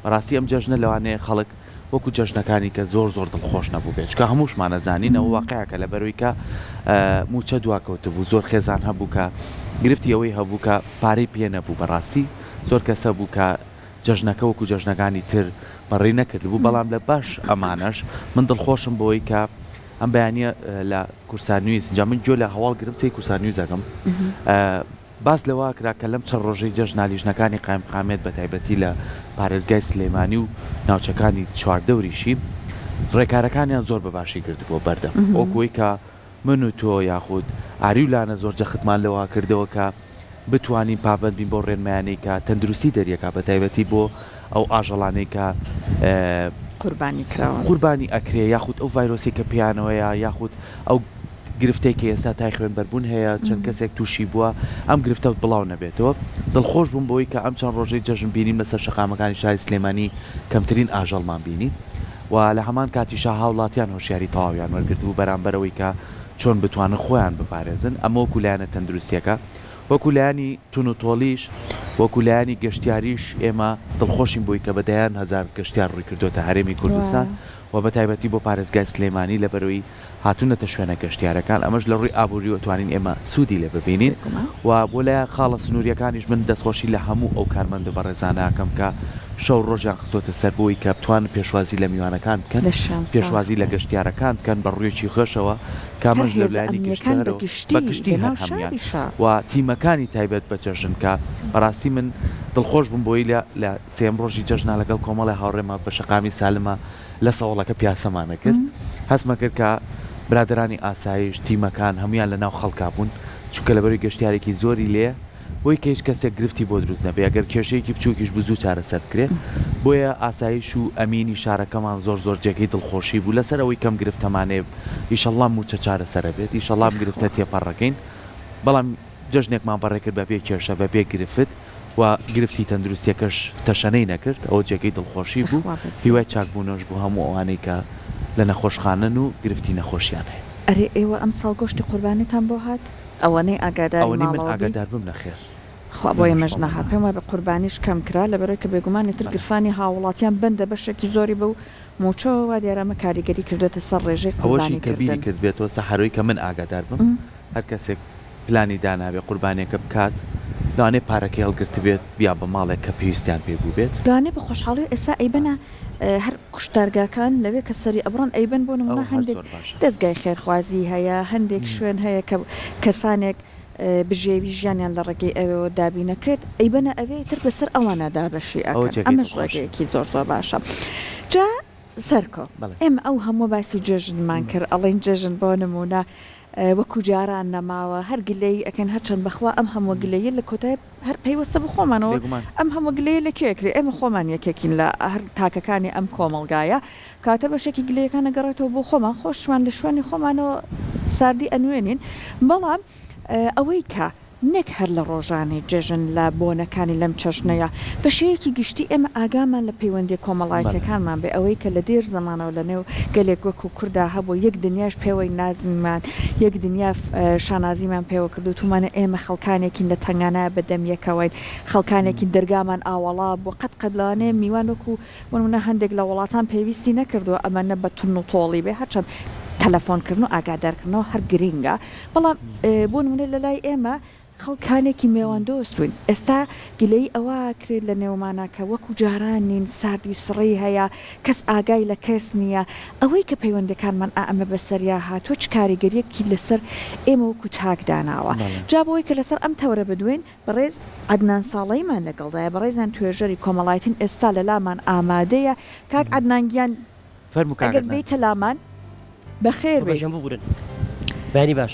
بەڕاستی ئەم جەژنە لەوانەیە خەڵک وەکو جەژنەکانی کە زۆر دڵخۆش نەبوو بێت چکە هەمووشمانە زانینەوە واقعەکە لە بەرەوەی کە موچە دواکەوتە بوو زۆر خێزان هەبوو کە گرفتی ئەوەی هەبوو کە پارەی پێ نەبوو بەڕاستی زۆر کەسە بوو کە جەژنەکە وەکو جەژنەکانی تر بەڕێ نەکرد بوو بەڵام لە باش ئەمانەش من دڵخۆشم بۆی کە ئەم بەیانە لە کورسانویست جا من جۆ لە هەواڵ گرم سی کورسانویست دەکەم باس لەوە کرا کە لەم چەند ڕۆژەی جەژنالیژنەکانی قایمقامێت بە تایبەتی لە پارێزگای سلێمانی و ناوچەکانی چواردەوریشی ڕێکارەکانیان زۆر بەباشی گرتبووە بەردەم ئەوکوی کە من و تۆ یاخود ئاریولانە زۆر جەختمان لەوە کردەوە کە بتوانین پابند بین بۆ ڕێنمایانەی کە تەندروستی دەریەکە بە تایبەتی بۆ ئەو ئاژەڵانەی کە قوربانی ئەکرێ یاخود ئەو ڤایرۆسی کە پیانەوەیە یاخود ئەو گرفتەی کە ئێستا تای خوێنبەربوون هەیە چەند کەسێک تووشی بووە ئەم گرفتە بڵاو نەبێتەوە دڵخۆش بووم بۆی کە ئەم چەند ڕۆژەی جەژن بینیم لەسەر شەقامەکانی شاری سلێمانی کەمترین ئاژەڵمان بینی و لە هەمان کاتیشا هاوڵاتیان هۆشیاری تەواویان وەرگرت بوو بەرامبەرەوەی کە چۆن بتوانن خۆیان بپارێزن ئەمە وەکو لایەنە تەندروستیەکە وەکو لایانی تون و تۆڵیش وەکو لایانی گەشتیاریش ئێمە دڵخۆشین بووی کە بەدایان هزار گەشتیار ڕووی کردوتە هەرێمی کوردستان و بە تایبەتی بۆ پارێزگای سلێمانی لە بەرەوەی هاتوونەتە شوێنە گەشتیارەکان ئەمەش لە ڕووی ئابووری وتوانین ئێمە سوودی لێ ببینین و بۆ لای خاڵە سنووریەکانیش من دەستخۆشی لە هەموو ئەو کارمەندە بەڕێزانەکەم کە شەو ڕۆژیان خستۆتە سەر بۆی کە بتوانن پێشوازی لە میوانەکان بکەن پێشوازی لە گەشتیارەکان بکەن بە ڕوویەکی خۆشەوە کامەش لە لایانی گەشتی هەمیان و تیمەکانی تایبەت بە جەژن کە بەڕاستی من دڵخۆش بووم بۆی لە سێم ڕۆژی جەژنا لەگەڵ کۆمەڵی هاوڕێمە بە شەقامی سالمە لە سەوڵەکە پیاسەمانە کرد هەستمە کرد کە برادرانی ئاسایش تیمەکان هەمویان لە ناو خەڵکا بوون چونکە لەبەروی گەشتیارێکی زۆری لێ بۆی کە هیچ کەسێک گرفتی بۆ دروست نەبێ ئەگەر کێشەیەکی بچووکیش بزوو چارەسەر بکرێت بۆیە ئاسایش و ئەمینی شارەکەمان زۆر جێگەی دڵخۆشی بوو لەسەر ئەوەی کەم گرفتەمانێ ئیشەڵڵا موچە چارەسەرە بێت ئیشەڵڵا گرفتە تێپەڕەکەین بەڵام جەژنێکمان بەڕێکرد بە پێ کێشە بە پێ گرفت و گرفتی تەندروستیەکەش تەشەنەی نەکرد ئەو جێگەی دڵخۆشی بوو هیوای چاکبوونەش بوو هەموو ئەوانەی کە لە نەخۆشخانن و گرفتی نەخۆشیان هەیە ئەرێ ئێوە ئەم ساڵ گۆشتی قوربانیتان بۆ هات ئەوەنەی ئاگادار بم نەخێر خوا بۆیە مەژنەها پێم وای بە قوربانیش کەم کرا لەبەرەوەی کە بێگومانی تر گرفانی هاوڵاتیان بندە بەشێکی زۆری بە و موچەوە دیارەمە کاریگەری کردوێتە سەر ڕێژەی ئەوەشی کە بیری کرد بێتەوە سەحەرۆی کە من ئاگادار بم هەر کەسێک پلانی دانابێ قوربانیەکە بکات لەوانەیە پارەکەی هەڵگرت بێت بیا بە ماڵێک کە پێویستیان پێبوو بێت دوانێ بە خۆشحاڵی ئێستا ئەیبەنە هەر کوشتارگاکان لەوێ کە سەری ئەبڕان ئەیبەن بۆ نمونە هەندێک دەستگای خێرخوازی هەیە هەندێک شوێن هەیە کە کەسانێک بژێوی ژیانیان لە ڕێگەی ئەوەوە دابینەکرێت ئەیبەنە ئەوێ تر بەسەر ئەوانە دابەشی ئەمەش ڕێگەیەکی زۆر باشە جا سەرکۆ ئێمە ئەو هەموو باسی جێژنمان کرد ئەڵێن جێژن بۆ نمونە وەکو جاران نەماوە هەر گلەی ئەکەن هەرچەند بەخوا ئەم هەموو گلەیە لە کۆتای هەر پەیوەستە بە خۆمانەوە ئەم هەموو گلەیە لە کێکری ئێمە خۆمان یەکێکین لە هەر تاکەکانی ئەم کۆمەڵگایە کاتە بەشێکی گلەیەکان نەگەڕێتەوە بۆ خۆمان خۆشمان لە شوێنی خۆمانەوە ساردی ئەنوێنین بەڵام ئەوەی کە نەک هەر لە ڕۆژانەی جێژن لە بۆنەکانی لەم چەشنەیە بە شەیەکی گشتی ئێمە ئاگامان لە پەیوەندی کۆمەڵایەتەکانمان بێ ئەوەی کە لە دێر زەمانەوە لە نێو گەلێک وەکو کووردا هەبوو یەک دنیاش پێوەی نازمان یەک دنیا شانازیمان پێوە کردو تومانە ئێمە خەڵکانێکین لە تەنگانە بەدەمیەکەوەین خەڵکانێکی دەرگامان ئاوەڵا بۆ قەتلانێ میوان وەکو وەنمونە هەندێک لە وڵاتان پێویستی نەکردووە ئەمەنە بە تون و تۆڵی بێ هەرچەند تەلەفۆنکردن و ئاگادارکردنەوە هەر گرینگە بەڵام بۆ نمونە لە لای ئێمە خەڵکانێکی میێوان دۆستوین ئێستا گلەی ئەوە کرێت لە نێومانەکە وەکو جارانین ساردی سڕی هەیە کەس ئاگای لە کەس نییە ئەوەی کە پەیوەندەکانمان ئەمە بەسەریا هاتووە چ کاریگەریەکی لەسەر ئێمە وەکو تاکداناوە جابەوەی کە لەسەر ئەم تەورە بدوین بەڕێز عەدنان ساڵەیمان لەگەڵدایە بەڕێزان توێژەری کۆمەڵایەتین ئێستا لە لامان ئامادەیە کاک عەدنانگیان ئەگەر بیتە لامان بەخێر بێ بانی باش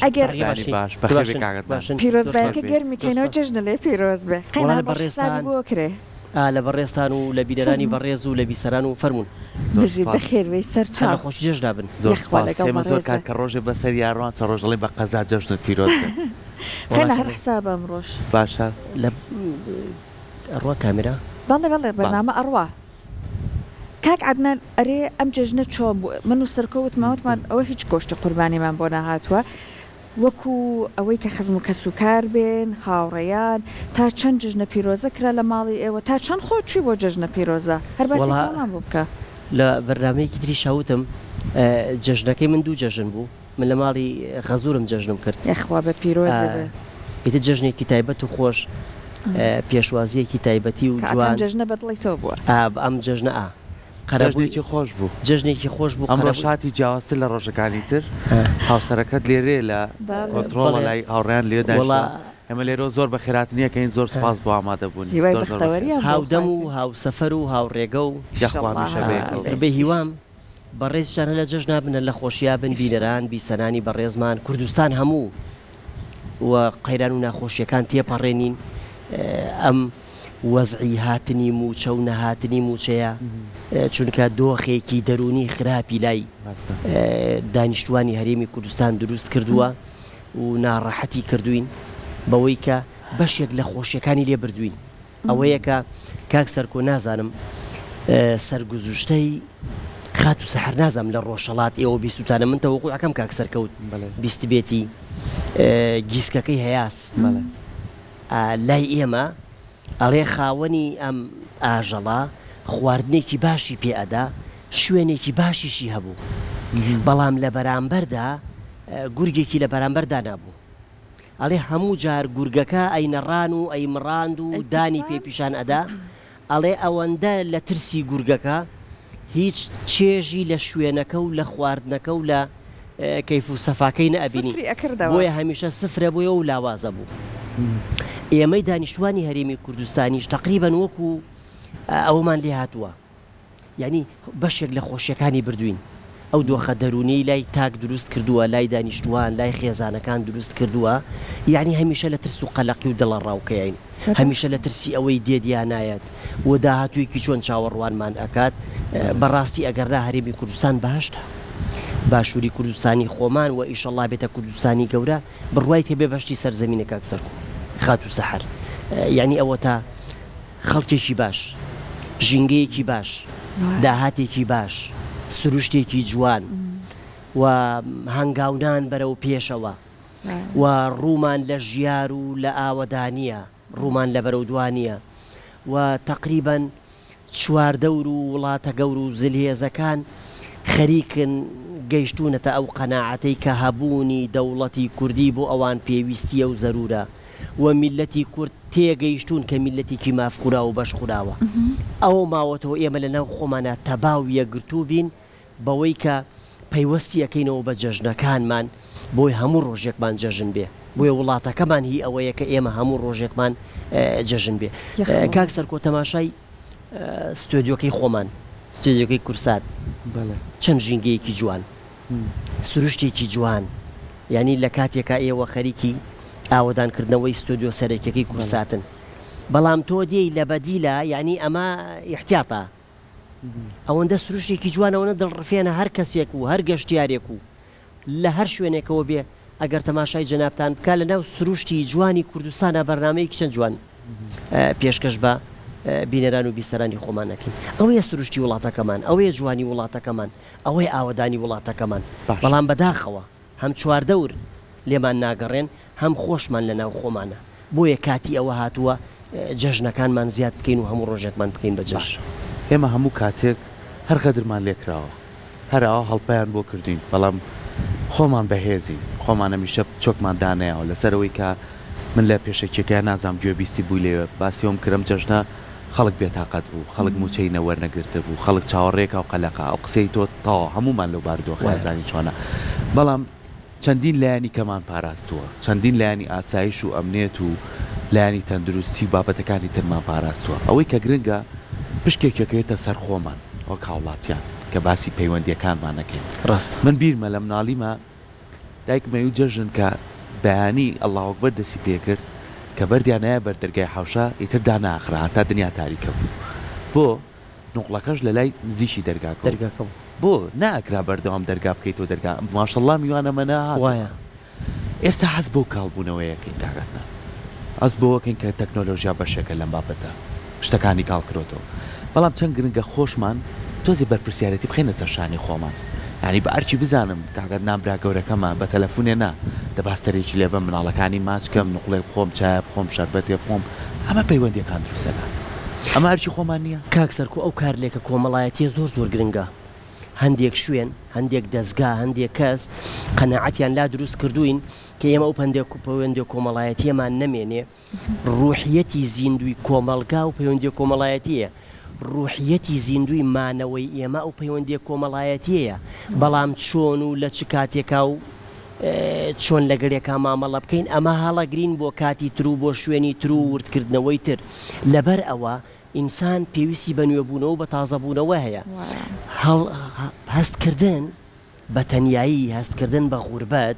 پیرۆزبایەکە گەرمیکەینەوە جژنە لێ پیرۆز بێ قەینا بەڕێستان بۆ کرێ لە بەڕێستان و لە بیدەرانی بەڕێز و لە بیسەران و فەرمونون بژی بەخێرەوەی سەر چاو خۆش جێژدا بن زۆر کات کە ڕۆژێ بەسەر یاڕوان چ ڕۆژەڵی بە قەزا جەژنت پیرۆز خێنا هەر حساب ئەم ڕۆژ باشە لە ئەڕوا کامێرا بەڵێ بەرنامە ئەڕوا کاک عەدنان ئەرێ ئەم جەژنە چۆن بوو من و سەرکەوت ماوتمان ئەوە هیچ گۆشتی قوربانیمان بۆ نەهاتووە وەکو ئەوەی کە خزم و کەسوکار بێن هاوڕێیان تا چەند جژنە پیرۆزە کرا لە ماڵی ئێوە تا چەند خۆچی بۆ جژنە پیرۆزە هەر باسیمان بۆ بکە لە بەرنامەیەکی تری شاوتم جژنەکەی من دوو جەژن بوو من لە ماڵی غەزورم جەژنم کرد یخوا بە پیرۆزە بێ ئیتر جژنێکی تایبەت و خۆش پێشوازیەکی تایبەتی و جوان جژنە بەدڵیتەوە بووە ئەم جژنە قەرەبوویکی خۆش بوو جژنێکی خۆش بوو ئەمڕۆ شاتی جیاوازتر لە ڕۆژەکانی تر هاوسەرەکەت لێرێ لە کۆنتڕۆڵ لای هاوڕێیان لێدا ئەمە لێرە زۆر بە خێراتنیە کە این زۆر سپاس بۆ ئامادەبوونی هاودەم و هاوسەفەر و هاوڕێگە و بێ هیوام بەڕێزشانە لە جەژنا بنە لە خۆشییا بن بینەران بیسەرانی بەڕێزمان کوردستان هەموو و قەیران و ناخۆشیەکان تێپەڕێنین ئەم وەزعی هاتنی موچە و نەهاتنی موچەیە چونکە دۆخێکی دەرونی خراپی لای دانیشتوانی هەرێمی کوردستان دروست کردووە و ناڕەحەتی کردوین بەوەی کە بەشێک لە خۆشیەکانی لێ بردوین ئەوەیە کە کاک سەرکۆ نازانم سەرگوزشتەی خات و سەحر نازانم لە ڕۆژەڵات ئێوە بیستوتانە من تەوەقوع ئەەکەم کاک سەرکەوت بیست بێتی گیسکەکەی هەیاس لای ئێمە ئەڵێ خاوەنی ئەم ئاژەڵا خواردنێکی باشی پێئەدا شوێنێکی باشیشی هەبوو بەڵام لە بەرامبەردا گورگێکی لە بەرامبەردا نابوو ئەڵێ هەموو جار گورگەکە ئەینەڕان و ئەیمڕاند و دانی پێپیشان ئەدا ئەڵێ ئەوەندە لە ترسی گورگەکە هیچ چێژی لە شوێنەکە و لە خواردنەکە و لە کەیف و سەفاکەی نەئەبینی بۆیە هەمیشە سفرە بۆیە و لاوازە بوو ئێمەی دانیشتوانی هەرێمی کوردستانیش تقریبان وەکو ئەومان لێ هاتووە یعنی بەشێک لە خۆشیەکانی بردوین ئەو دۆخە دەرونی لای تاک دروست کردووە لای دانیشتوان لای خێزانەکان دروست کردووە یعنی هەمیشە لە ترس و قەلەقی و دڵە ڕاوکەین هەمیشە لە ترسی ئەوەی دێدیان نایەت و داهاتوویەکی چۆن چاوەڕوانمان ئەکات بەڕاستی ئەگەرنا هەرێمی کوردستان باشتە باشووری کوردستانی خۆمان و ئیشەڵڵا بێتە کوردستانی گەورە بڕوای تێبێ بەشتی سەرزەمینە کاک سەرکۆ خات و سەحر یعنی ئەوە تا خەڵکێکی باش ژینگەیەکی باش داهاتێکی باش سروشتێکی جوان و هەنگاونان بەرەو پێشەوە و ڕوومان لە ژیار و لە ئاوەدانیە ڕوومان لە بەرەو دوانیە و تقریبان چواردەور و وڵاتە گەور و زلهێزەکان خەریکن گەیشتونەتە ئەو قەناعەتەی کە هەبوونی دەوڵەتی کوردی بۆ ئەوان پێویستیە و زەرورە و میلەتی کورد تێگەیشتون کە میلەتێکی مافخورا و بەشخوراوە ئەوە ماوەتەوە ئێمە لە ناو خۆمانە تەباو یەکگرتوو بین بەوەی کە پەیوەستی ئەەکەینەوە بە جەژنەکانمان بۆی هەموو ڕۆژێکمان جەژن بێ بۆیە وڵاتەکەمان هی ئەوەیە کە ئێمە هەموو ڕۆژێکمان جەژن بێ کاک سەرکۆ تەماشای ستۆدیۆکەی خۆمان ستۆدیۆکەی کورسات چەند ژینگەیەکی جوان سروشتێکی جوان یعنی لە کاتێکە ئێوە خەریکی ئاوەدانکردنەوەی ستۆدیۆ سەرەکیەکەی کورساتن بەڵام تۆ دێی لە بەدیلە یعنی ئەمە احتیاطە ئەوەندە سروشتێکی جوانەوەنە دڵڕفێنە هەر کەسێک و هەر گەشتیارێک و لە هەر شوێنێکەوە بێ ئەگەر تەماشای جەنابتان بکە لە ناو سروشتی جوانی کوردستانە بەرنامەیەکی چەند جوان پێشکەش بە بینەران و بیسەرانی خۆمانەکەین ئەوەیە سروشتی وڵاتەکەمان ئەوەیە جوانی وڵاتەکەمان ئەوەی ئاوەدانی وڵاتەکەمان بەڵام بەداخەوە هەم چواردەور لێمان ناگەڕێن هەم خۆشمان لە ناو خۆمانە بۆیە کاتی ئەوە هاتووە جەژنەکانمان زیاد بکەین و هەموو ڕۆژێکمان بکەین بە جەژن ئێمە هەموو کاتێک هەر قەدرمان لێکراوە هەرەوە هەڵپیان بۆ کردین بەڵام خۆمان بەهێزین خۆمان هەمیشە چۆکمان دانەیەوە لەسەرەوەی کە من لە پێشەکیەکە نازام گوێبیستی بووی لێوە باسیەوەم کردم جەژنە خەڵک بێتاقەت بوو خەڵک موچەی نەوەرنەگرتە بوو خەڵک چاوەڕێکە و قەلەقا ئەو قسەی تۆ تاوە هەمومان لەو باردۆخەزانی چۆنە بەڵام چەندین لایانی کەمان پاراستووە چەندین لایانی ئاسایش و ئەمنێت و لایانی تەندروستی و بابەتەکانی ترمان پاراستووە ئەوەی کە گرنگە پشکێکەکەوێتە سەر خۆمان وەک هاوڵاتیان کە باسی پەیوەندیەکانمان نەکەین ڕاست من بیرمە لە مناڵیمە دایکمە و جەژن کە بەیانی ئەڵڵاوەکبەر دەسی پێکرد کە بەردیانایە بەر دەرگای حەوشە ئیتردا ناخرا هەتا دنیا تاریکە بوو بۆ نوقڵەکەش لە لای نزیشی دەرگاکە بۆ ناکرا بەردەوام دەرگا بکەیتەوە دەرگا ماشەڵڵا میوانە مەنا وایە ئێستا حەز بۆ کاڵبوونەوەیەکەین داگەتنا ئەس بۆەکەین کە تەکنۆلۆژیا بەشێکە لەم بابەتە شتەکانی کاڵکرۆتەوە بەڵام چەند گرنگە خۆشمان تۆزی بەرپرسیارەتی بخینە سەر شانی خۆمان ینی بە ئەرچی بزانم تاگەت نامبرا گەورەکەمە بە تەلەفۆنێ نا دەباستەرێکی لێ بە مناڵەکانی ماچکەم نقڵێک بخۆم چای بخۆم شەربەتێ بخۆم ئەمە پەیوەندیەکان دروستەکە ئەمە ئەرچی خۆمان نییە کاک سەرکۆ ئەو کارلێکە کۆمەڵایەتیە زۆر گرنگە هەندێک شوێن هەندێک دەستگا هەندێک کەس قەنەعەتیان لا دروست کردوین کە ئێمە ئەو پەیوەندی کۆمەڵایەتیەمان نەمێنێ ڕوحیەتی زیندوی کۆمەلگا و پەیوەندی کۆمەڵایەتیە ڕوحیەتی زیندوی مانەوەی ئێمە ئەو پەیوەندی کۆمەڵایەتیەیە بەڵام چۆن و لە چ کاتێکا و چۆن لەگەرێکا مامەڵە بکەین ئەمە هەڵەگرین بۆ کاتی تر و بۆ شوێنی تر و وردکردنەوەی تر لەبەر ئەوە ئینسان پێویستی بە نوێبوونەوە بە تازەبوونەوە هەیە هەستکردن بە تەنیایی هەستکردن بە غوربەت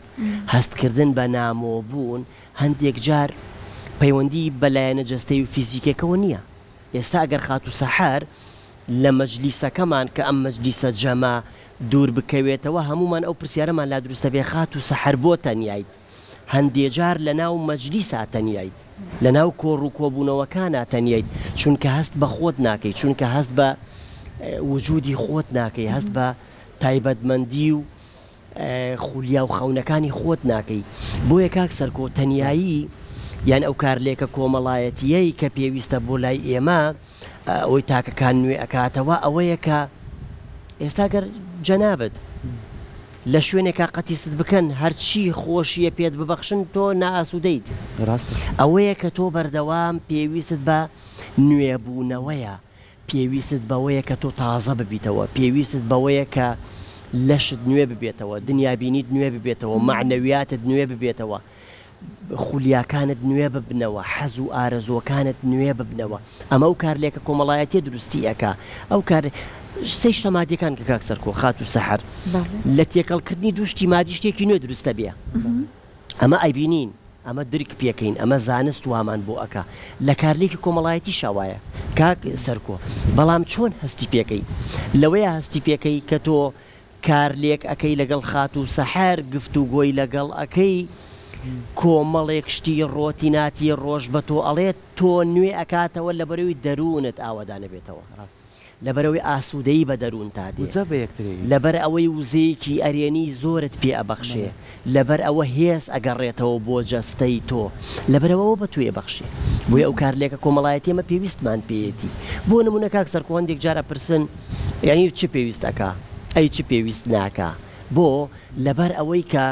هەستکردن بە نامۆبوون هەندێک جار پەیوەندی بەلایەنە جەستەی و فیزیکێکەوە نییە ئێستا ئەگەر خات و سەحار لە مەجلیسەکەمان کە ئەم مەجلیسە جەمە دوور بکەوێتەوە هەمومان ئەو پرسیارەمان لا دروستە بێ خات و سەحەر بۆ تەنیایت هەندێک جار لە ناو مەجلیسا تەنیایت لە ناو کۆڕ و کۆبوونەوەکانە تەنیایت چونکە هەست بە خۆت ناکەی چونکە هەست بە وجودی خۆت ناکەی هەست بە تایبەتمەندی و خولیا و خەونەکانی خۆت ناکەی بۆیە کاک سەرکۆ تەنیایی یان ئەو کارلێکە کۆمەڵایەتیەی کە پێویستە بۆ لای ئێمە ئەوەی تاکەکان نوێ ئەکاتەوە ئەوەیە کە ئێستا گەر جەنابەت لە شوێنێکا قەتیست بکەن هەرچی خۆشیە پێت ببەخشن تۆ نائاسوودەیت ئەوەیە کە تۆ بەردەوام پێویست بە نوێبوونەوەیە پێویست بەوەیە کە تۆ تازە ببیتەوە پێویست بەوەیە کە لەشت نوێ ببێتەوە دنیابینیت نوێ ببێتەوە معنەویاتت نوێ ببێتەوە خولیاکانت نوێ ببنەوە حەز و ئارەزوەکانت نوێ ببنەوە ئەمە ئەو کارلێکە کۆمەڵایەتی دروستیەکە ئەو کار سەی شتەمادیەکان کە کاک سەرکۆ خات و سەحەر لە تێکەڵکردنی دووشتی مادی شتێکی نوێ دروستە بێ ئەمە ئەیبینین ئەمە درک پێکەین ئەمە زانست وامان بۆ ئەکا لە کارلێکی کۆمەڵایەتی شاوایە کاک سەرکۆ بەڵام چۆن هەستی پێکەی لەوەیە هەستی پێکەی کە تۆ کارلێک ئەەکەی لەگەڵ خات و سەحەر گفت و گۆی لەگەڵ ئەەکەی کۆمەڵێک شتی ڕۆتیناتی ڕۆژ بە تۆ ئەڵێت تۆ نوێ ئەکاتەوە لە بەرەوەی دەروونت ئاوادانە بێتەوە ڕاست لە بەرەوەی ئاسوودەی بە دەروون تا لەبەر ئەوەی وزەیەکی ئەرێنی زۆرت پێ ئەبەخشێ لەبەر ئەوە هێز ئەگەڕێتەوە بۆ جەستەی تۆ لەبەرەوە بە توێ بەخشێ بۆیە ئەو کارلێکە کۆمەڵایەتی ئەمە پێویستمان پێیەتی بۆ نمونە کاک سەرکۆ هەندێک جارە پرسن یعنی چ پێویست ئەکا ئەی چ پێویست ناکا بۆ لەبەر ئەوەی کە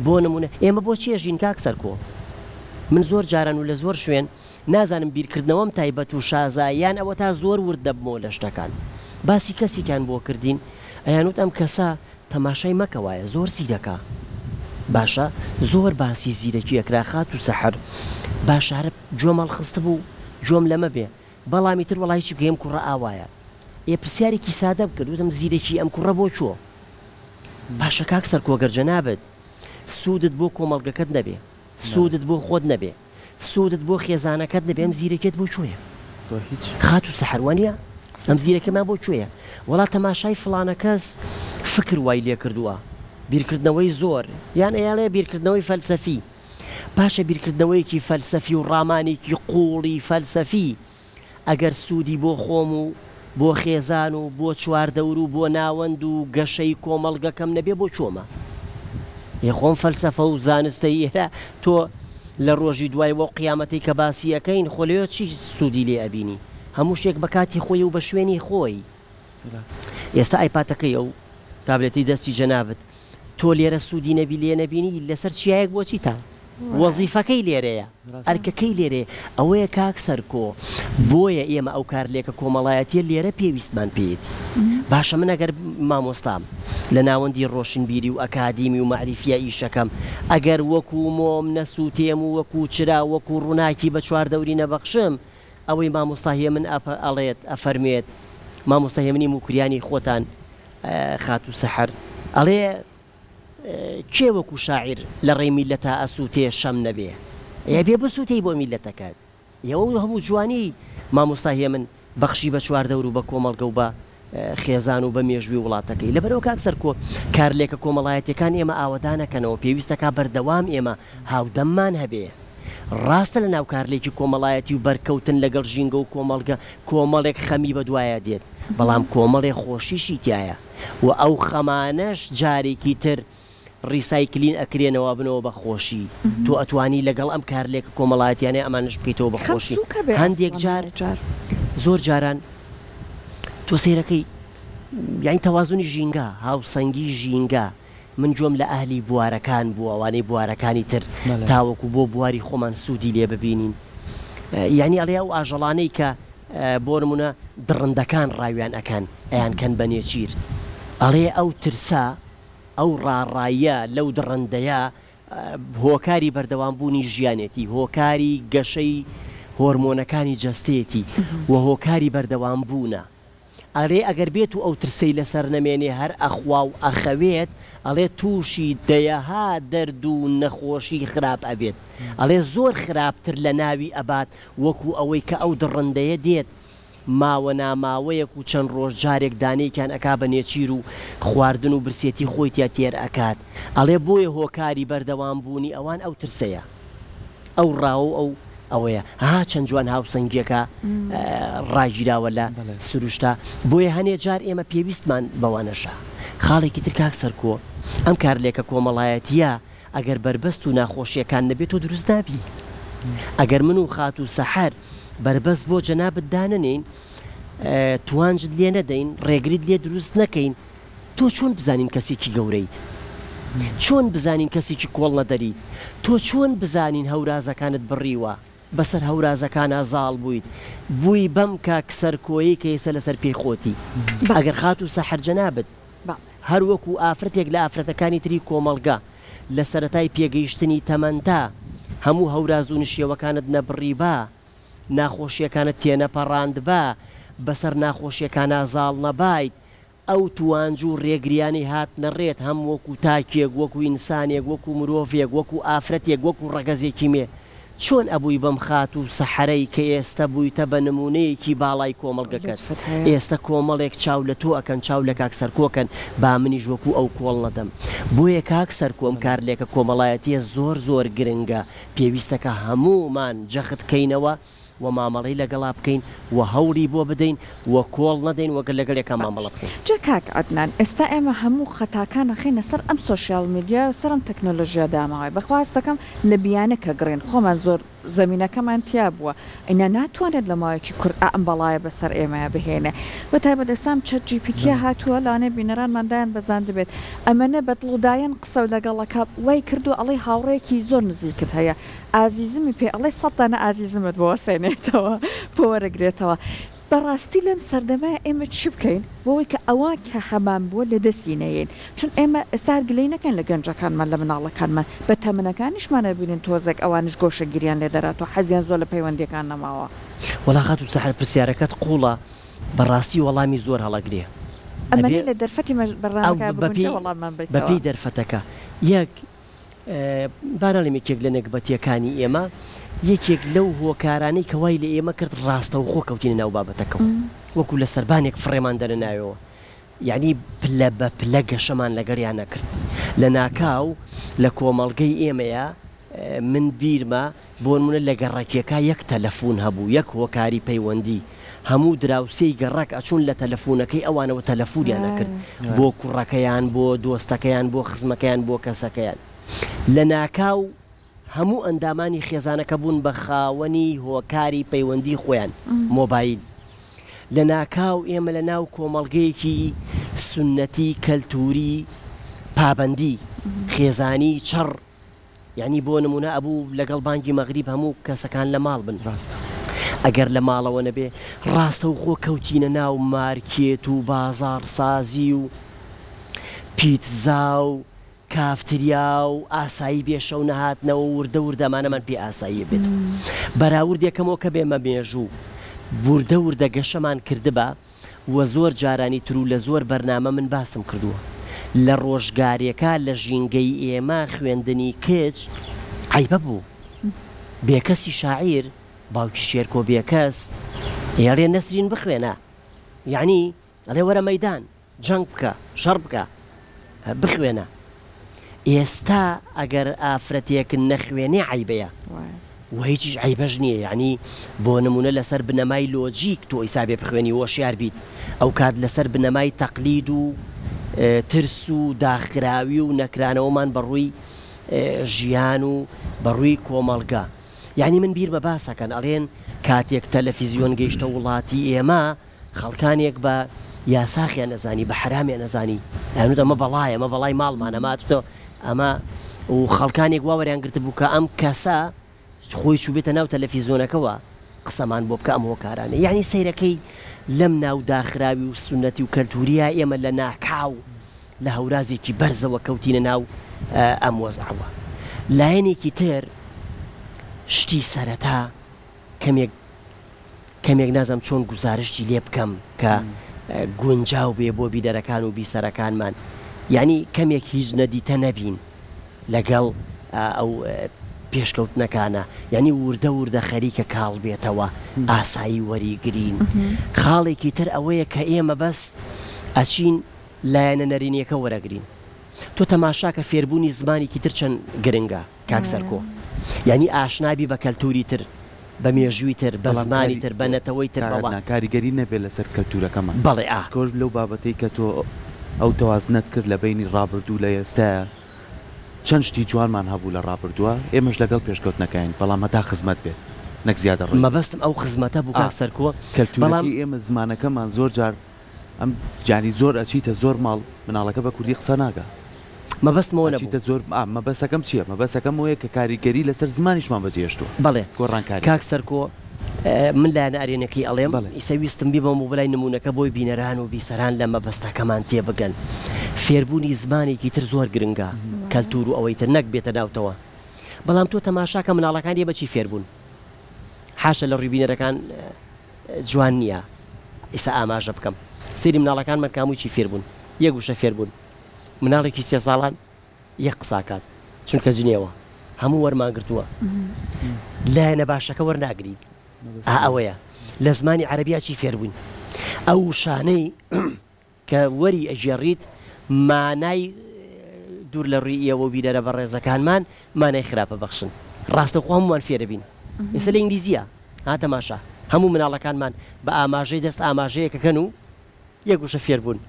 بۆ نمونە ئێمە بۆ چێژین کاک سەرکۆ من زۆر جاران و لە زۆر شوێن نازانم بیرکردنەوەم تایبەت و شازاییان ئەوە تا زۆر ورد دەبمەوە لە شتەکان باسی کەسێکیان بۆ کردین ئەیانوت ئەم کەسە تەماشای مەکەوایە زۆر زیرەکە باشە زۆر باسی زیرەکی ئەکرا خات و سەحەر باشارە جۆمەڵ خستە بوو جۆم لەمە بێ بەڵامی تر وەڵایکی بگەیم کوڕە ئاوایە ئێ پرسیارێکی سادە بکرد وتم زیرەکی ئەم کوڕە بۆ چووە باشە کاک سەرکۆ گەر جەنابەت سوودت بۆ کۆمەڵگەکەت نەبێ سوودت بۆ خۆت نەبێ سوودت بۆ خێزانەکەت نەبێ ئەم زیرەکەت بۆ کوێیە خات و سەحەروانە ئەم زیرەکەمان بۆ کوێیە وڵا تەماشای فڵانە کەس فکر وای لێ کردووە بیرکردنەوەی زۆر یان ئەیاڵێ بیرکردنەوەی فەلسەفی پاشە بیرکردنەوەیکی فەلسەفی و ڕامانێکی قوڵی فەلسەفی ئەگەر سوودی بۆ خۆم و بۆ خێزان و بۆ چواردەور و بۆ ناوەند و گەشەی کۆمەڵگەکەم نەبێ بۆ چۆمە یخۆم فەلسەفە و زانستەی ئێرە تۆ لە ڕۆژی دوای بۆ قیامەتی کە باسیەکەین خۆ لێ چی سوودی لێ ئەبینی هەموو شتێک بە کاتی خۆی و بە شوێنی خۆی ئێستا ئایپاتەکەی ئەو تابلێتی دەستی جەنابەت تۆ لێرە سوودی نەبی لێ نەبینی لەسەر چیایەک بۆچی تا وەزیفەکەی لێرەیە ئەرکەکەی لێرێ ئەوەیە کاک سەرکۆ بۆیە ئێمە ئەو کارلێکە کۆمەڵایەتیە لێرە پێویستمان پێیەتی باشە من ئەگەر مامۆستام لە ناوەندی ڕۆشنبیری و ئەکادیمی و معریفیە ئیشەکەم ئەگەر وەکو مۆم نەسووتێم و وەکو چرا وەکو ڕووناکی بە چواردەوری نەبەخشم ئەوەی مامۆستاهەیە من ئەڵێت ئەفەرمێت مامۆستاهەیە منی موکریانی خۆتان خات و سەحەر ئەڵێ کێ وەکو شاعیر لە ڕێی میلەتە ئەسووتێ شەم نەبێ یا بێ بسووتەی بۆ میلەتەکەت ئێوە هەموو جوانی مامۆستاهەیە من بەخشی بە چواردەور و بە کۆمەڵگە و بە خێزان و بە مێژوی وڵاتەکەی لەبەرەوە کاک سەرکۆ کارلێکە کۆمەڵایەتەکان ئێمە ئاوەدانەکەنەوە پێویستەکە بەردەوام ئێمە هاودەممان هەبێ ڕاستە لە ناو کارلێکی کۆمەڵایەتی و بەرکەوتن لەگەڵ ژینگە و کۆمەڵێک خەمی بەدوایە دێت بەڵام کۆمەڵێک خۆشیشی تایە و ئەو خەمانەش جارێکی تر ڕیسایکلین ئەکرێنەوە بنەوە بە خۆشی تۆ ئەتوانی لەگەڵ ئەم کارلێکە کۆمەڵایەتیانێ ئەمانش بکەیتەوە بە خۆشی هەندێک جار زۆر جاران تۆ سەیرەکەی یعنی تەوازنی ژینگە هاوسەنگی ژینگە من جۆم لە ئەهلی بوارەکان بووە ئەوانەی بوارەکانی تر تاوەکو بۆ بواری خۆمان سوودی لێ ببینین یعنی ئەڵێ ئەو ئاژەڵانەی کە بۆ نمونە دڕندەکان ڕاویان ئەکەن ئەیان کەن بە نێچیر ئەڵێ ئەو ترسا ئەو ڕاڕاییە لەو دڕندەیە هۆکاری بەردەوامبوونی ژیانێتی هۆکاری گەشەی هۆرمۆنەکانی جەستێتی و هۆکاری بەردەوامبوونە ئەڵێ ئەگەر بێت و ئەو ترسەی لەسەر نەمێنێ هەر ئەخوا و ئەخەوێت ئەڵێ تووشی دەیەها دەرد و نەخۆشی خراپ ئەبێت ئەڵێ زۆر خراپتر لە ناوی ئەبات وەکو ئەوەی کە ئەو دڕندەیە دێت ماوە ناماوەیەک و چەند ڕۆژ جارێک دانەیەکیان ئەکا بە نێچیر و خواردن و برسێتی خۆی تیا تێر ئەکات ئەڵێ بۆیە هۆکاری بەردەوامبوونی ئەوان ئەو ترسەیە ئەو ڕاو ئەو ئەوەیە ها چەند جوان هاوسەنگیەکە ڕاگیراوە لە سروشتا بۆیە هەنێ جار ئێمە پێویستمان بەوانەشە خاڵێکی تر کاک سەرکۆ ئەم کارلێکە کۆمەڵایەتیە ئەگەر بربەست و ناخۆشیەکان نەبێت و دروست نابی ئەگەر من و خات و سەحەر بربەست بۆ جەنابت دانەنین توانجت لێ نەدەین ڕێگریت لێ دروست نەکەین تۆ چۆن بزانین کەسێکی گەورەیت چۆن بزانین کەسێکی کۆڵ نەدەریت تۆ چۆن بزانین هەورازەکانت بڕیوە بەسەر هەورازەکانە زاڵ بوویت بووی بەم کاک سەرکۆیی کە ئێستا لەسەر پێی خۆتی ئەگەر خات و سەحەر جەنابت هەر وەکو ئافرەتێک لە ئافرەتەکانی تری کۆمەڵگا لە سەرەتای پێگەیشتنی تەمەنتا هەموو هەوراز و نشێوەکانت نەبڕی بە ناخۆشیەکانت تێنەپەڕاند بە بەسەر ناخۆشیەکانە زاڵ نەبایت ئەو توانج و ڕێگریانی هات نەڕێت هەم وەکو تاکێک وەکو ئینسانێک وەکو مرۆڤێک وەکو ئافرەتێک وەکو ڕەگەزێکی مێ چۆن ئەبووی بەم خات و سەحەرەی کە ئێستا بوویتە بە نمونەیەکی باڵای کۆمەڵگەکەت ئێستا کۆمەڵێک چاو لە تۆ ئەکەن چاو لە کاک سەرکۆکەن با منیش وەکو ئەو کۆڵ نەدەم بۆیە کاک سەرکۆم کارلێکە کۆمەڵایەتیە زۆر زۆر گرنگە پێویستەکە هەمومان جەخت کەینەوە و مامەڵەی لەگەڵا بکەین و هەوری بۆ بدەین و کۆڵ نەدەین وەگەر لەگەڵێکە مامەڵە بکەین جا کاک عەدنان ئێستا ئێمە هەموو خەتاکانە خینە سەر ئەم سۆشیال میدیا و سەر ئەم تەکنۆلۆژیا داماوەی بەخواست دەکەم لە بیانەکە گڕێن خۆمان زۆر زەمینەکەمان تیا بووە ئەینا ناتوانێت لە ماوەیەکی کورد ئەم بەڵایە بەسەر ئێمەیە بهێنێ بە تایبەت ئێستا چەت جی پی تی هاتووە لانێ بینەرانماندایان بەزان دەبێت ئەمەنە بەدڵودایەن قسە لەگەڵەکە وای کردو ئەڵێ هاوڕێکی زۆر نزیکت هەیە ئازیزمی پێ ئەڵێ سەدانە ئازیزمت بۆ سێنێتەوە بۆ وەرەگرێتەوە بەڕاستی لەم سەردەمایە ئێمە چی بکەین بۆەوەی کە ئەوە کە هەمان بووە لە دەستینەیەن چون ئێمە ئێستا گلەی نەکەن لە گەنجەکانمان لە مناڵەکانمان بە تەمەنەکانیشمانە بینین تۆزێک ئەوانش گۆشە گیریان لێ دەراتەوە حەزیان زۆر لە پەیوەندیەکان نەماوە وەڵاغات و سەحەر پرسیارەکەت قوڵە بەڕاستی وەڵامی زۆر هەڵەگرێ ئەمە لە دەرفەتی بەپی دەرفەتەکە یەک بانەڵێمێکێک لە نەکبەتیەکانی ئێمە یەکێک لەو هۆکارانەی کەوای لە ئێمە کرد ڕاستە و خۆ کەوتینە ناو بابەتەکەم وەکو لە سەربانێک فڕێمان دەرەناوەوە یعنی پلە بە پلە گەشەمان لەگەریان نەکرد لە ناکاو لە کۆمەڵگەی ئێمەیە من بیرمە بۆ نمونە لە گەڕەکیەکە یەک تەلەفۆن هەبوو یەک هۆکاری پەیوەندی هەموو دراوسەی گەڕک ئەچوون لە تەلەفۆنەکەی ئەوانەوە تەلەفۆنیان نەکرد بۆ کوڕەکەیان بۆ دۆستەکەیان بۆ خزمەکەیان بۆ کەسەکەیان لە ناکاو هەموو ئەندامانی خێزانەکە بوون بە خاوەنی هۆکاری پەیوەندی خۆیان مۆبایل لە ناکاو ئێمە لە ناو کۆمەڵگەیەکی سنەتی کەلتوری پابەندی خێزانی چڕ یعنی بۆ نمونە ئەبوو لەگەڵ بانگی مەغریب هەموو کەسەکان لە ماڵ بن ڕاستە ئەگەر لە ماڵەوە نەبێ ڕاستە و خۆ کەوتینە ناو مارکێت و بازار سازی و پیتزا و کافتریا و ئاسایی بێشەو نەهاتنەوە وردە وردەمانەمان پێ ئاسایی بێت بەراوردێکەمەوە کە بێمە مێژوو وردە وردە گەشەمان کردبە وە زۆر جارانی تر و لە زۆر بەرنامە من باسم کردووە لە ڕۆژگاریەکە لە ژینگەی ئێمە خوێندنی کچ عیبە بوو بێکەسی شاعیر باوکی شێرکۆ بێکەس ئێڵێ نەسرین بخوێنە یعنی ئەڵێ وەرە مەیدان جەنگ بکە شەڕ بکە بخوێنە ئێستا ئەگەر ئافرەتێک نەخوێنێ عیبەیە و هیچیش عیبەش نییە، یعنی بۆ نمونە لەسەر بنەمای لۆجیک تۆ ئیسابێ بخوێنی وەشیار بیت، ئەو کات لەسەر بنەمای تەقلید و ترس و داخراوی و نەکرانەوەمان بەڕووی ژیان و بەڕووی کۆمەڵگا. یعنی من بیر بە باسەکەن ئەڵێن کاتێک تەلەڤیزیۆن گەیشتە وڵاتی ئێمە خەڵکانێک بە یاساخیان نەزانی، بە حرامیان نەزانی، یانوت ئەمە بەڵایە، ئەمە بەڵای ماڵمانە ماتۆ ئەمە، و خەڵکانێک واوەریان گرت بوو کە ئەم کەسە خۆی چوبێتە ناو تەلەڤیزیۆنەکەەوە قسەمان بۆ بکە ئەم هۆکارانە. یعنی سەیرەکەی لەم ناو داخراوی و سنەتی و کەلتوریە ئێمە لە ناکاو لە هەورازێکی بەرزەوە کەوتینە ناو ئەم وەزعەوە. لایەنێکی تر شتی سەرەتا کەمێک نازم چۆن گزارشتی لێ بکەم کە گونجاو بێ بۆ بیدەرەکان و بیسەرەکانمان، یعنی کەمێک هیچ نەدیتە نەبین لەگەڵ ئەو پێشکەوتنەکانە، یعنی وردە خەریکە کاڵ بێتەوە ئاسایی وەریگرین. خاڵێکی تر ئەوەیە کە ئێمە بەس ئەچین لایەنە نەرینیەکە وەرەگرین. تۆ تەماشاکە فێربوونی زمانێکی تر چەند گرنگە کاک سەرکۆ، یعنی ئاشنابی بە کەلتوری تر، بە مێژووی تر، بە زمانی تر، بە نەتەوەی تر، کاریگەری نەبێت لەسەر کەلتورەکەمان. بەڵێ کۆش لەو بابەتەی کە تۆ ئەو تەوازنەت کرد لە بینی ڕابردوو لە ئێستاە چەند شتی جوانمان هەبوو لە ڕابردووە، ئێمەش لەگەڵ پێشکەوتنەکەین، بەڵام هەتا خزمەت بێت نەک زیادە ڕێ. مەبەستم ئەو خزمەتە بوو کاک سەرکۆ، کەلتوری ئێمە زمانەکەمان زۆر جار ئەم جانی زۆر ئەچیتە زۆر ماڵ مناڵەکە بە کوردی قسە ناگە. مەبەستمەوە نەبوو زۆر مەبەستەکەم چییە؟ مەبەستەکەم وەیە کە کاریگەری لەسەر زمانیشمان بەجێشتووە. بەڵێ گۆڕانکاری کاک سەرکۆ، من لایەنە ئەرێنەکەی ئەڵێم ئیسەویستم بی بە مۆبلای نمونونەکە بۆی بینەران و بیسەران لە مەبەستەکەمان تێبگەن. فێربوونی زمانێکی تر زۆر گرنگە، کەلتور و ئەوەی تر نەک بێتە ناوتەوە. بەڵام تۆ تەماشاکە مناڵەکانی بەچی فێربوون؟ حاشە لە ڕووی جوان نییە ئێستا ئاماژە بکەم. سێری مناڵەکان مەکامووی چی فێربوون؟ یەک گوشە فێربوون، مناڵێکی 3 ساڵان یەک قساکات چونکە جنێوە هەموو وەرماگرتووە، لایەنە باشەکە وەرناگری. ئەوەیە لە زمانی عەرەبیا چی فێربوون؟ ئەو شانەی کە وەری ئەژێڕیت مانای دوور لە ڕووی ئێوە و بیرەرە بە ڕێزەکانمان مانای خراپە بەخشن. ڕاستەخۆ هەمووان فێرەبین. ئێستا لە ئینگلیزیە هاتەماشا هەموو مناڵەکانمان بە ئاماژەی دەست ئاماژەیەکەکەن و یەک گوشە فێربوون.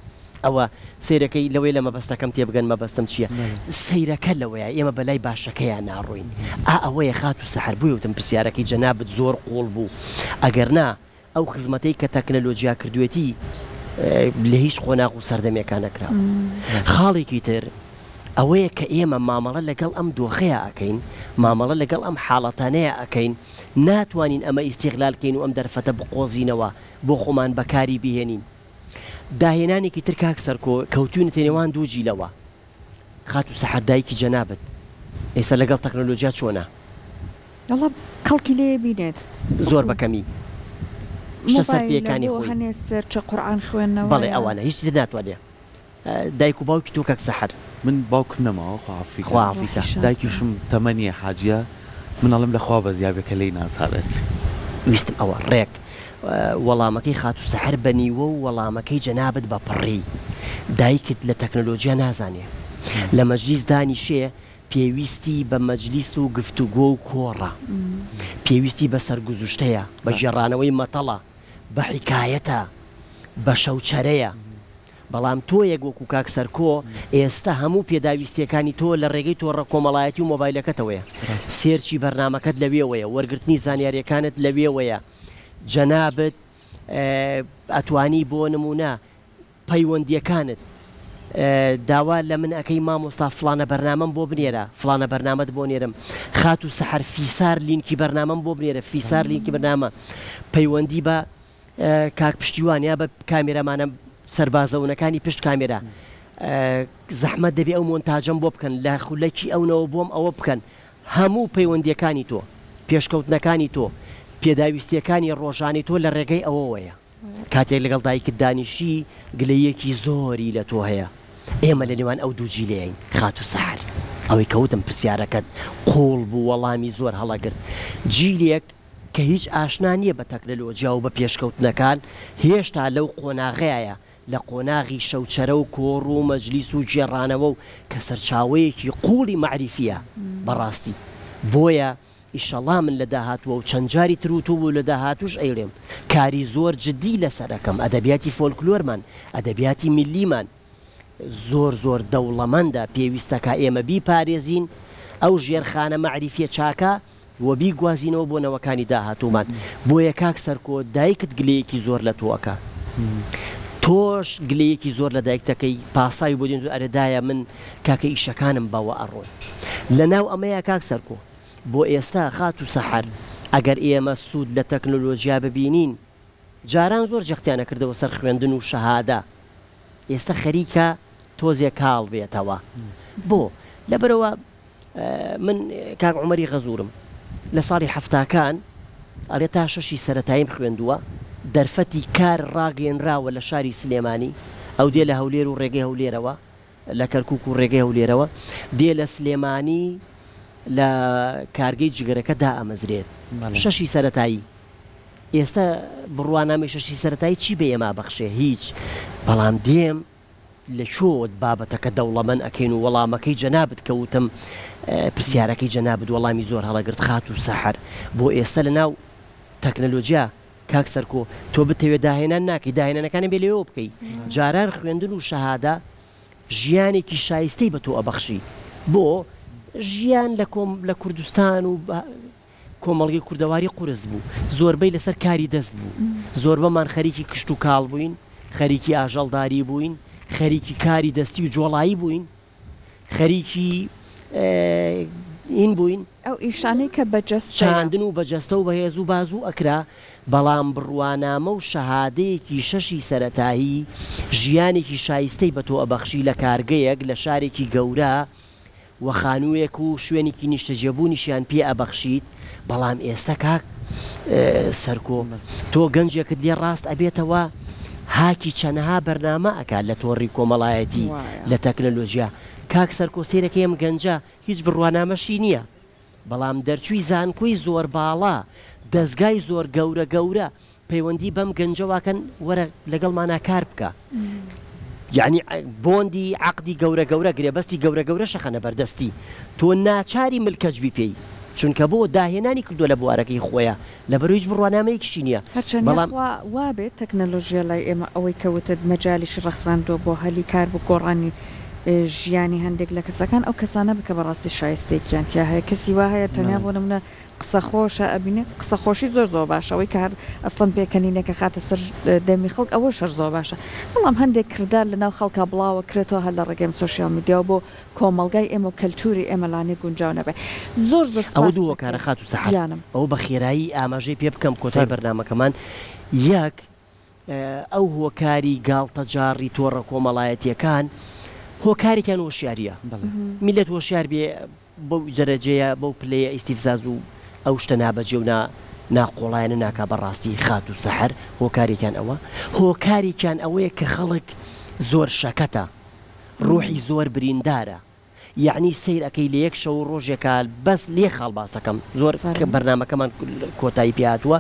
ئەوە سیرەکەی لەوەی لە مەبەستەکەم تێبگەن مەبەستم چییە؟ سەیرەکە لەوەیە ئێمە بەلای باشەکەیان ناڕۆین. ئەوەیە خات و سەحر بووی وتم پرسیارەکەی جەنابەت زۆر قوڵ بوو. ئەگەر نا ئەو خزمەتەی کە تەکنەلۆجیا کردوێتی لە هیچ قۆناغ و سەردەمێکان نەکراوە. خاڵێکی تر ئەوەیە کە ئێمە مامەڵە لەگەڵ ئەم دۆخەیە ئەەکەین، مامەڵە لەگەڵ ئەم حاڵەتانەیە ئەەکەین، ناتوانین ئەمە ئیستیغلالکەین و ئەم دەرفەتە بقۆزینەوە بۆ خۆمان بەکاری بهێنین. داهێنانێکی تر کاک سەرکۆ کەوتونە تێنێوان دوو جیلەوە. خات و سەحەر دایکی جەنابەت ئێستا لەگەڵ تەکنۆلۆجیا چۆنە؟ وەڵا کەڵکی لێ بینێت زۆر بەکەمی شتە سەر پێیەکانی خۆی هەنێ سەرچە قورئان خوێندنەوە. بەڵێ ئەوانە هیچ تر ناتوانێ. دایک و باوکی تۆ کاک سەحەر؟ من باوکم نەماوە خواعافیکە، دایکیشم تەمەنیە حاجیە، منەڵم لەخوا بە زیابەکە لی ناسارێت. ویستم ئەوە ڕێک وەڵامەکەی خات و سەحەر بەنیوە و وەڵامەکەی جەنابەت بە پڕی. دایکت لە تەکنۆلۆجیا نازانێ، لە مەجلیس دانیشێ پێویستی بە مەجلیس و گفتوگۆ و کۆڕە، پێویستی بە سەرگوزشتەیە، بە ژێڕانەوەی مەتەڵە، بە حیکایەتە، بە شەوچەرەیە. بەڵام تۆ یەک وەکو کاک سەرکۆ ئێستا هەموو پێداویستیەکانی تۆ لە ڕێگەی تۆڕە کۆمەڵایەتی و مۆبایلەکەتەوەیە، سێرچی بەرنامەکەت لەوێوەیە، وەرگرتنی زانیاریەکانت لەوێوەیە. جەنابەت ئەتوانی بۆ نمونە پەیوەندیەکانت داوا لە من ئەەکەی مامۆستا فلانە بەرنامەم بۆ بنێرە، فلانە بەرنامەت بۆ نێرم، خات و سەحەر فیسار لینکی بەرنامەم بۆ بنێرە، فیسار لینکی بەرنامە، پەیوەندی بە کاک پشتیوان یا بە کامێرەمانە سەربازەونەکانی پشت کامێرە، زەحمەت دەبێ ئەو مۆنتاژەم بۆ بکەن، لە خولەکی ئەوەوە بۆم ئەوە بکەن. هەموو پەیوەندیەکانی تۆ، پێشکەوتنەکانی تۆ، پێداویستیەکانی ڕۆژانی تۆ لە ڕێگەی ئەوەیە. کاتێک لەگەڵ دایکت دانیشی گلەیەکی زۆری لە تۆ هەیە. ئێمە لە نێوان ئەو دوو جیلەیەین خات و سەحەر. ئەوەی کەوتم پرسیارەکەت قوڵ بوو، وەڵامی زۆر هەڵەگرت. جیلێک کە هیچ ئاشنا نییە بە تەکنەلۆجیا و بە پێشکەوتنەکان، هێشتا لەو قۆناغەیە، لە قۆناغی شەوچەرە و کۆڕ و مەجلیس و جێڕانەوە و کە سەرچاوەیەکی قوڵی معریفیە بەڕاستی. بۆیە ئیشەڵا من لە داهاتوە و چەند جاری تروتو بوو لە داهاتوش ئەیڵێم کاری زۆر جددی لەسەرەکەم ئەدەبیاتی فۆلکلۆرمان ئەدەبیاتی میلیمان زۆر دەوڵەمەندە پێویستەکە ئێمە بیپارێزین ئەو ژێرخانە مەعریفیە چاکە و بیگوازینەوە بۆ نەوەکانی داهاتوومان بۆیە کاک سەرکۆ دایکت گلەیەکی زۆر لە تۆکە تۆش گلەیەکی زۆر لە دایکتەکەی پاساوی بۆ دێن ئەرەدایە من کاکە ئیشەکانم بەوە ئەڕۆی لەناو ئەمەیە کاک سەرکۆ بۆ ئێستا خات و سەحەر ئەگەر ئێمە سوود لە تەکنۆلۆژیا ببینین جاران زۆر جەختیانە کردەوە سەر خوێندن و شەهادە ئێستا خەریکە تۆزێک کاڵ بێتەوە بۆ لەبەرەوە من کاک عومەری غەزوورم لە ساڵی هەفتاکان ئەڵێ تا شەشی سەرەتاییم خوێندووە دەرفەتی کار ڕاگەێنراوە لە شاری سلێمانی ئەو دێ لە هەولێر و ڕێگەی هەولێرەوە لە کەرکووک و ڕێگەی هەولێرەوە دێ لە سلێمانی لە کارگەی جگەرەکەدا ئەمەزرێت شەشی سەرەتایی ئێستا بڕوانامەی شەشی سەرەتایی چی بە ئێمە بەخشێ هیچ بەڵام دێم لە شۆت بابەتەکە دەوڵەمەند ئەکەین و وەڵامەکەی جەنابەت کەوتم پرسیارەکەی جەنابەت وەڵامی زۆر هەڵەگرت خات و سەحەر بۆ ئێستا لە ناو تەکنەلۆجیا کاک سەرکۆ تۆ بتەوێت داهێنان ناکەی داهێنانەکانی بێ لێەوە بکەیت جاران خوێندن و شەهادە ژیانێکی شایستەی بە تۆ ئەبەخشی بۆ ژیان لە کوردستان و کۆمەڵگەی کوردەواری قورس بوو زۆربەی لەسەر کاری دەست بوو زۆربەمان خەریکی کشت و کاڵ بووین خەریکی ئاژەڵداری بووین خەریکی کاری دەستی و جۆڵایی بووین خەریکی این بووین ئەو ئیشانەی کە بەجەست چاندن و بەجەستە و بەهێز و باز و ئەکرا بەڵام بڕوانامە و شەهادەیەکی شەشی سەرەتایی ژیانێکی شایستەی بە تۆ ئەبەخشی لە کارگەیەک لە شارێکی گەورە و خانوویەک و شوێنێکی نیشتەجێبوونیشیان پێ ئەبەخشیت بەڵام ئێستا کاک سەرکۆ تۆ گەنجێکت لێ ڕاست ئەبێتەوە هاکی چەندەها بەرنامە ئەکات لە تۆڕی کۆمەڵایەتی لە تەکنەلۆژیا کاک سەرکۆ سێرەکەی ئەم گەنجە هیچ بڕوانامەشی نییە بەڵام دەرچووی زانکۆی زۆر باڵا دەستگای زۆر گەورە پەیوەندی بەم گەنجەواکەن وەرە لەگەڵمانە کار بکە یعنی بۆندی عقدی گەورە گرێبەستی گەورە شەخەنە بەردەستی تۆ ناچاری ملکەجبی پێی چونکە بۆ داهێنانی کردووە لە بوارەکەی خۆیە لەبەرەوەی هیچ بڕوانامەیەکیشی نییە بەڵام وابێت تەکنەلۆژیا لای ئێمە ئەوەی کەوتت مەجالیشی ڕەخساندۆ بۆ هەلی کار بۆ گۆڕانی ژیانی هەندێک لە کەسەکان ئەو کەسانە بکە بەڕاستی شایستەیەکیان تیا هەیە کەسی وا هەیە تەنیا بۆ نمونە قسە خۆشە ئەبینێ قسە خۆشی زۆر باشەوەی کە هەر ئەسڵەن پێکەنینێکە خاتە سەر دەمی خەڵک ئەوە شەر زۆر باشە بەڵام هەندێک کردار لەناو خەڵکە بڵاوە کرێتەوە هەر لە ڕێگەم سوشیال میدیا بۆ کۆمەڵگای ئێمە و کەلتوری ئێمەلانی گونجاو نەبێ زۆر ئەوە دووە کارە خات و سەحەر ئەو بە خێرایی ئاماژەی پێ بکەم کۆتای بەرنامەکەمان یەک ئەو هۆکاری گاڵتە جاڕی تۆڕە کۆمەڵایەتیەکان هۆکارێکیان وەشیاریە میلەت وەشیار بێ بەو جەرەجەیە بەو پلەیە ئیسیفزاز و ئەو شتە نابەجێ و ناقۆڵایەنە ناکا بەڕاستی خات و سەحەر هۆکارێکیان ئەوە هۆکارێکیان ئەوەیە کە خەڵک زۆر شەکەتە ڕوحی زۆر بریندارە یعنی سیر ئەەکەی لە یەک شەو ڕۆژێکە بەس لێ خاڵباسەکەم زۆر بەرنامەکەمان کۆتایی پێهاتووە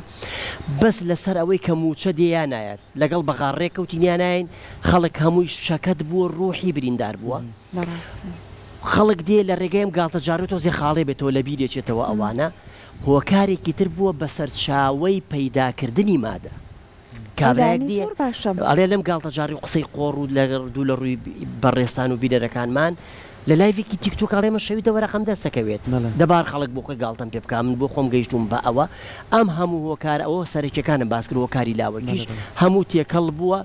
بەس لەسەر ئەوەی کە موچە دێیان نایەت لەگەڵ بەغاڕێکەوتینیانایین خەڵک هەمووی شەکەت بووە ڕوحی بریندار بووە خەڵک دێ لە ڕێگەیم گاڵتە جارێتەوە زێ خاڵێ بێتەوە لە بیرێکێتەوە ئەوانە هۆکارێکی تر بووە بەسەر چاوەی پەیداکردنی مادە کابراەک دیێ ئەڵێ لەم گاڵتە جاری قسەی قۆڕ و لە دوو لە ڕووی بەڕێستان و بیرەرەکانمان لە لایڤێکی تیکتۆک ئەڵێمە شەوی دەوەرەقەم دەسەکەوێت دەبار خەڵک بۆ خۆی گاڵتەم پێ بکە من بۆ خۆم گەیشتوم بە ئەوە ئەم هەموو هۆکار ئەوە سەرەکیەکانم باس کرد هۆکاری لاوەکیش هەموو تێکەڵ بووە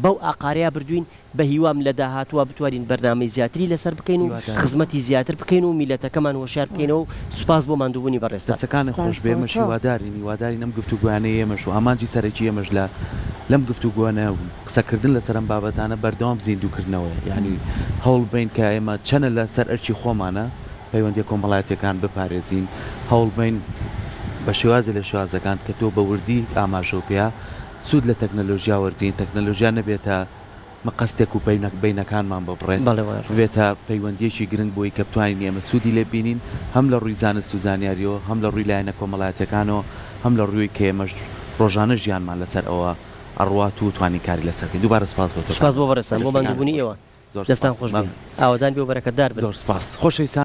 بەو ئاقارەیە بردوین بە هیوام لە داهاتوە بتوانین بەرنامەی زیاتری لەسەر بکەین و خزمەتی زیاتر بکەین و میلەتەکەمان هۆشیار بکەینەوە سوپاس بۆ ماندووبوونی بەڕێستا دەستەکانی خۆش بێمەش هیواداری نەم گفتوگویانەیە ئێمەش و ئامانجی سەرەکی ئێمەش لە لەم گفتوگوانە قسەکردن لەسەر ئەم بابەتانە بەردەوام زیندووکردنەوە یعنی هەوڵ بین کە ئێمە چەنە لە سەر ئەرچی خۆمانە پەیوەندی کۆمەڵایەتیەکان بپارێزین هەوڵ بین بە شێوازی لە شێوازەکان کە تۆ بە وردی ئاماژە و پێیا سوود لە تەکنەلۆژیا وەردین تەکنەلۆژیا نەبێتە مەقەستێک و بینەکانمان ببڕێت بێتە پەیوەندیەکی گرنگ بۆی کە بتوانین ئێمە سوودی لێ بینین هەم لە ڕووی زانست و زانیاریەوە هەم لە ڕووی لایەنە کۆمەڵایەتیەکانەوە هەم لە ڕووی کە ئێمەش ڕۆژانە ژیانمان لەسەر ئەوە ئەڕوات و توانی کاری لەسەرکەین دووبارە سپاس بۆ تۆ سپاس بۆ بەڕێستان بۆ ماندووبوونی ئێوە دەستان خۆش ئاوادان بێ و بەرەکەتدار زۆر سپاس خۆشەویستان